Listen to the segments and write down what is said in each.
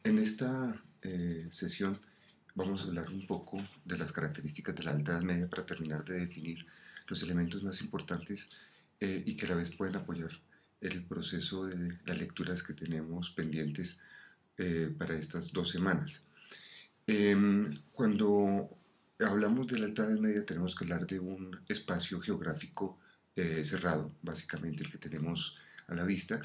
En esta sesión vamos a hablar un poco de las características de la Alta Edad Media para terminar de definir los elementos más importantes y que a la vez pueden apoyar el proceso de las lecturas que tenemos pendientes para estas 2 semanas. Cuando hablamos de la Alta Edad Media tenemos que hablar de un espacio geográfico cerrado, básicamente el que tenemos a la vista.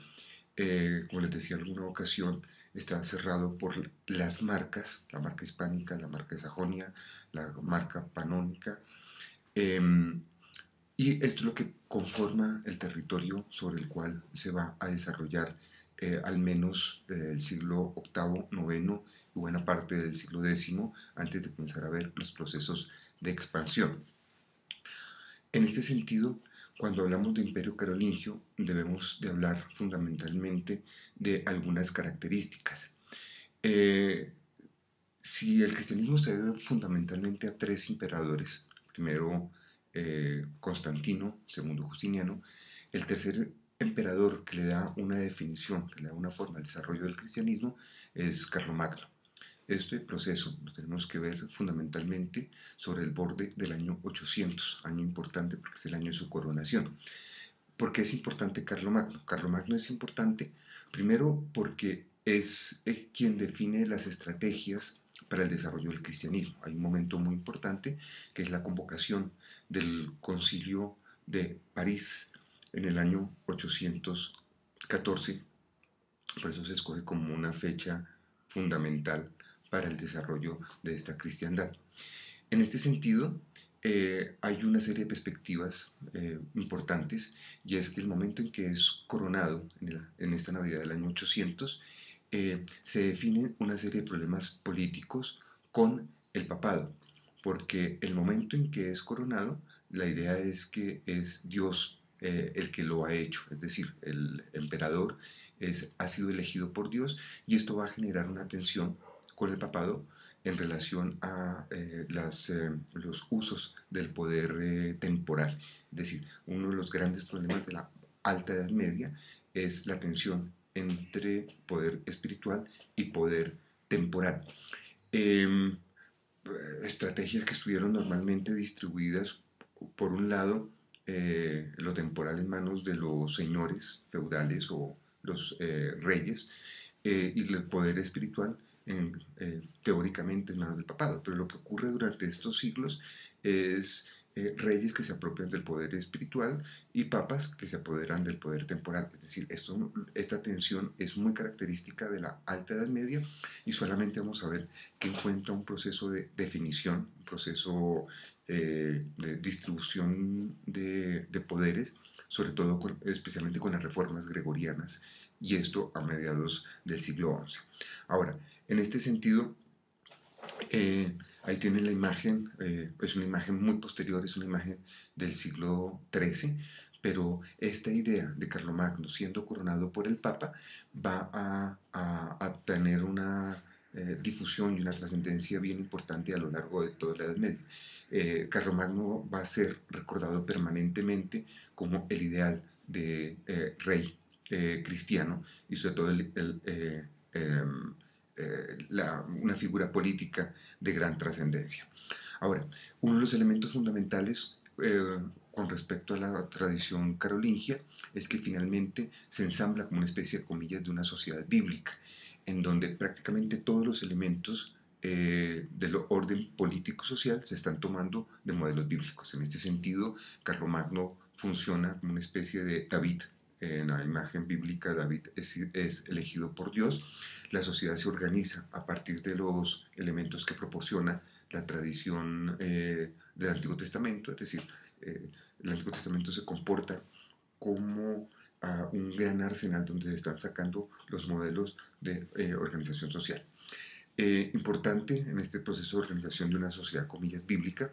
Como les decía en alguna ocasión, está cerrado por las marcas, la marca hispánica, la marca de Sajonia, la marca panónica, eh, y esto es lo que conforma el territorio sobre el cual se va a desarrollar al menos el siglo octavo, noveno y buena parte del siglo X antes de comenzar a ver los procesos de expansión. En este sentido, cuando hablamos de Imperio Carolingio, debemos de hablar fundamentalmente de algunas características. Eh, si el cristianismo se debe fundamentalmente a 3 emperadores, primero Constantino, segundo Justiniano, el tercer emperador que le da una definición, que le da una forma al desarrollo del cristianismo es Carlomagno. Este proceso lo tenemos que ver fundamentalmente sobre el borde del año 800, año importante porque es el año de su coronación. ¿Por qué es importante Carlomagno? Carlomagno es importante primero porque es quien define las estrategias para el desarrollo del cristianismo. Hay un momento muy importante que es la convocación del Concilio de París en el año 814, por eso se escoge como una fecha fundamental para el desarrollo de esta cristiandad. En este sentido, hay una serie de perspectivas importantes, y es que el momento en que es coronado, en esta Navidad del año 800, se definen una serie de problemas políticos con el papado, porque el momento en que es coronado, la idea es que es Dios el que lo ha hecho, es decir, el emperador ha sido elegido por Dios, y esto va a generar una tensión con el papado en relación a los usos del poder temporal. Es decir, uno de los grandes problemas de la Alta Edad Media es la tensión entre poder espiritual y poder temporal. Eh, Estrategias que estuvieron normalmente distribuidas, por un lado, lo temporal en manos de los señores feudales o los reyes, y el poder espiritual teóricamente en manos del papado. Pero lo que ocurre durante estos siglos es reyes que se apropian del poder espiritual y papas que se apoderan del poder temporal. Es decir, esta tensión es muy característica de la Alta Edad Media, y solamente vamos a ver que encuentra un proceso de definición, un proceso de distribución de poderes, sobre todo especialmente con las reformas gregorianas, y esto a mediados del siglo XI. Ahora, en este sentido, ahí tienen la imagen, es una imagen muy posterior, es una imagen del siglo XIII, pero esta idea de Carlomagno siendo coronado por el Papa va a tener una difusión y una trascendencia bien importante a lo largo de toda la Edad Media. Carlomagno va a ser recordado permanentemente como el ideal de rey cristiano, y sobre todo una figura política de gran trascendencia. Ahora, uno de los elementos fundamentales con respecto a la tradición carolingia es que finalmente se ensambla como una especie de comillas de una sociedad bíblica, en donde prácticamente todos los elementos del orden político-social se están tomando de modelos bíblicos. En este sentido, Carlomagno funciona como una especie de David. En la imagen bíblica, David es elegido por Dios. La sociedad se organiza a partir de los elementos que proporciona la tradición del Antiguo Testamento, es decir, el Antiguo Testamento se comporta como un gran arsenal donde se están sacando los modelos de organización social. Importante en este proceso de organización de una sociedad, comillas, bíblica,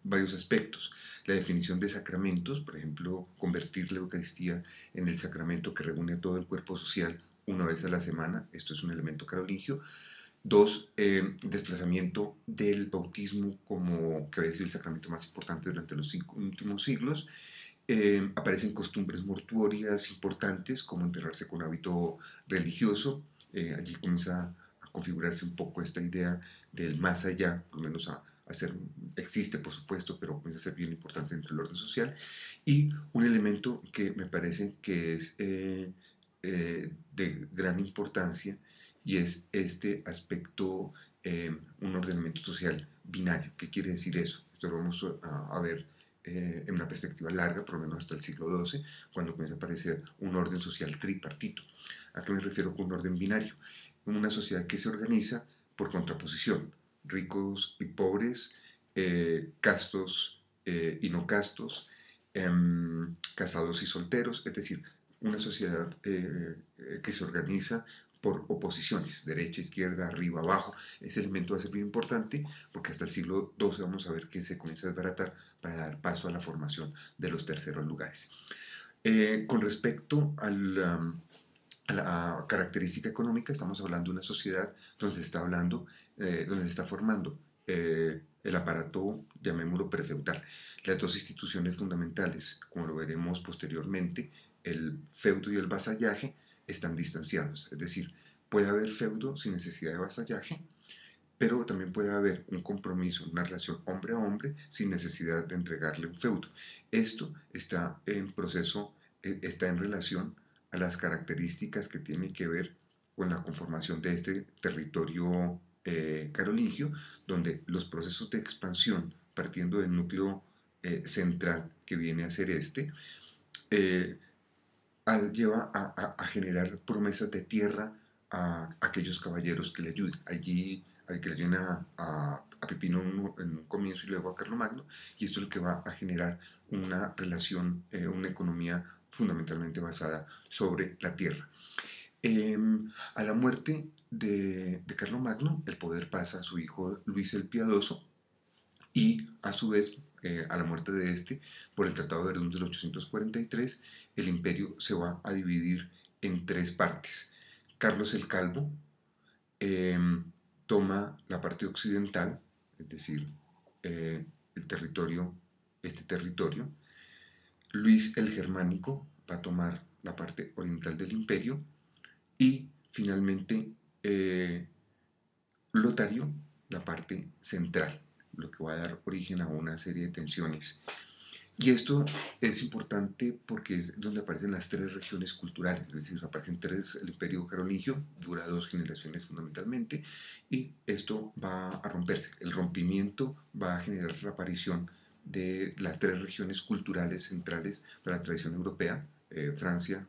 varios aspectos. La definición de sacramentos, por ejemplo, convertir la Eucaristía en el sacramento que reúne a todo el cuerpo social una vez a la semana, esto es un elemento carolingio. Dos, desplazamiento del bautismo como que había sido el sacramento más importante durante los últimos siglos. Aparecen costumbres mortuorias importantes como enterrarse con hábito religioso Allí comienza a configurarse un poco esta idea del más allá, por lo menos a ser, existe por supuesto, pero comienza a ser bien importante dentro del orden social. Y un elemento que me parece que es de gran importancia y es este aspecto, un ordenamiento social binario. ¿Qué quiere decir eso? Esto lo vamos a ver en una perspectiva larga, por lo menos hasta el siglo XII, cuando comienza a aparecer un orden social tripartito. ¿A qué me refiero con un orden binario? Una sociedad que se organiza por contraposición, ricos y pobres, castos y no castos, casados y solteros, es decir, una sociedad que se organiza por oposiciones, derecha, izquierda, arriba, abajo. Ese elemento va a ser bien importante porque hasta el siglo XII vamos a ver que se comienza a desbaratar para dar paso a la formación de los terceros lugares. Con respecto a la característica económica, estamos hablando de una sociedad donde se está hablando, donde se está formando el aparato, llamémoslo prefeudal. Las dos instituciones fundamentales, como lo veremos posteriormente, el feudo y el vasallaje, están distanciados. Es decir, puede haber feudo sin necesidad de vasallaje, pero también puede haber un compromiso, una relación hombre a hombre sin necesidad de entregarle un feudo. Esto está en proceso, está en relación a las características que tienen que ver con la conformación de este territorio carolingio, donde los procesos de expansión, partiendo del núcleo central que viene a ser este, eh, lleva a generar promesas de tierra a aquellos caballeros que le ayuden. Allí hay que le ayuden a Pipino en un comienzo y luego a Carlomagno, y esto es lo que va a generar una relación, una economía fundamentalmente basada sobre la tierra. A la muerte de Carlomagno, el poder pasa a su hijo Luis el Piadoso, y a su vez, a la muerte de este, por el Tratado de Verdún del 843, el imperio se va a dividir en tres partes. Carlos el Calvo eh, toma la parte occidental, es decir, el territorio, este territorio. Luis el Germánico va a tomar la parte oriental del imperio y finalmente Lotario la parte central, lo que va a dar origen a una serie de tensiones. Y esto es importante porque es donde aparecen las tres regiones culturales, es decir, aparecen tres, el imperio carolingio dura 2 generaciones fundamentalmente, y esto va a romperse. El rompimiento va a generar la aparición de las tres regiones culturales centrales para la tradición europea, Francia,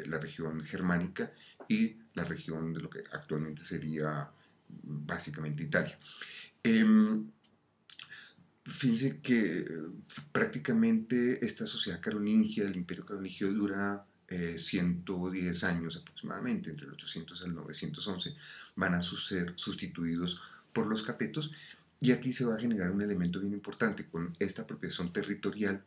la región germánica y la región de lo que actualmente sería básicamente Italia. Fíjense que prácticamente esta sociedad carolingia, el imperio carolingio, dura 110 años aproximadamente, entre el 800 al 911, van a ser sustituidos por los capetos, y aquí se va a generar un elemento bien importante con esta apropiación territorial,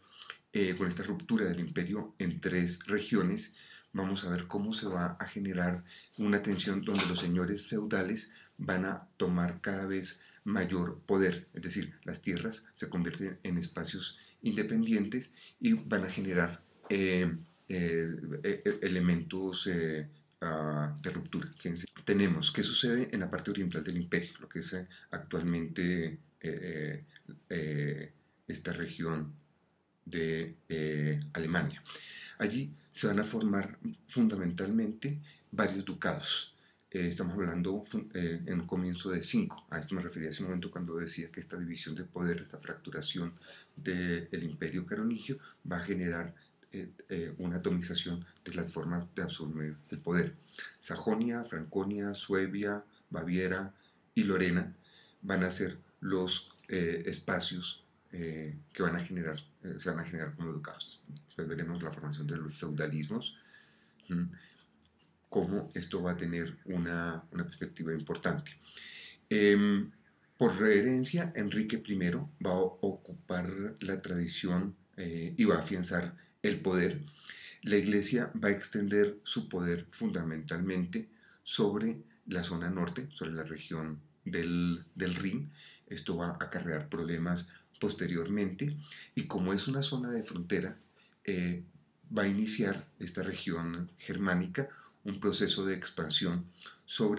con esta ruptura del imperio en tres regiones. Vamos a ver cómo se va a generar una tensión donde los señores feudales van a tomar cada vez mayor poder, es decir, las tierras se convierten en espacios independientes y van a generar elementos de ruptura. Fíjense. Tenemos qué sucede en la parte oriental del imperio, lo que es actualmente esta región de Alemania. Allí se van a formar fundamentalmente varios ducados. Estamos hablando en un comienzo de 5. A esto me refería hace un momento cuando decía que esta división de poder, esta fracturación del imperio carolingio va a generar una atomización de las formas de absorber el poder. Sajonia, Franconia, Suevia, Baviera y Lorena van a ser los espacios que van a generar, se van a generar como ducados. Después veremos la formación de los feudalismos, cómo esto va a tener una perspectiva importante. Por herencia, Enrique I va a ocupar la tradición y va a afianzar el poder. La Iglesia va a extender su poder fundamentalmente sobre la zona norte, sobre la región del Rin. Esto va a acarrear problemas posteriormente, y como es una zona de frontera, va a iniciar esta región germánica un proceso de expansión sobre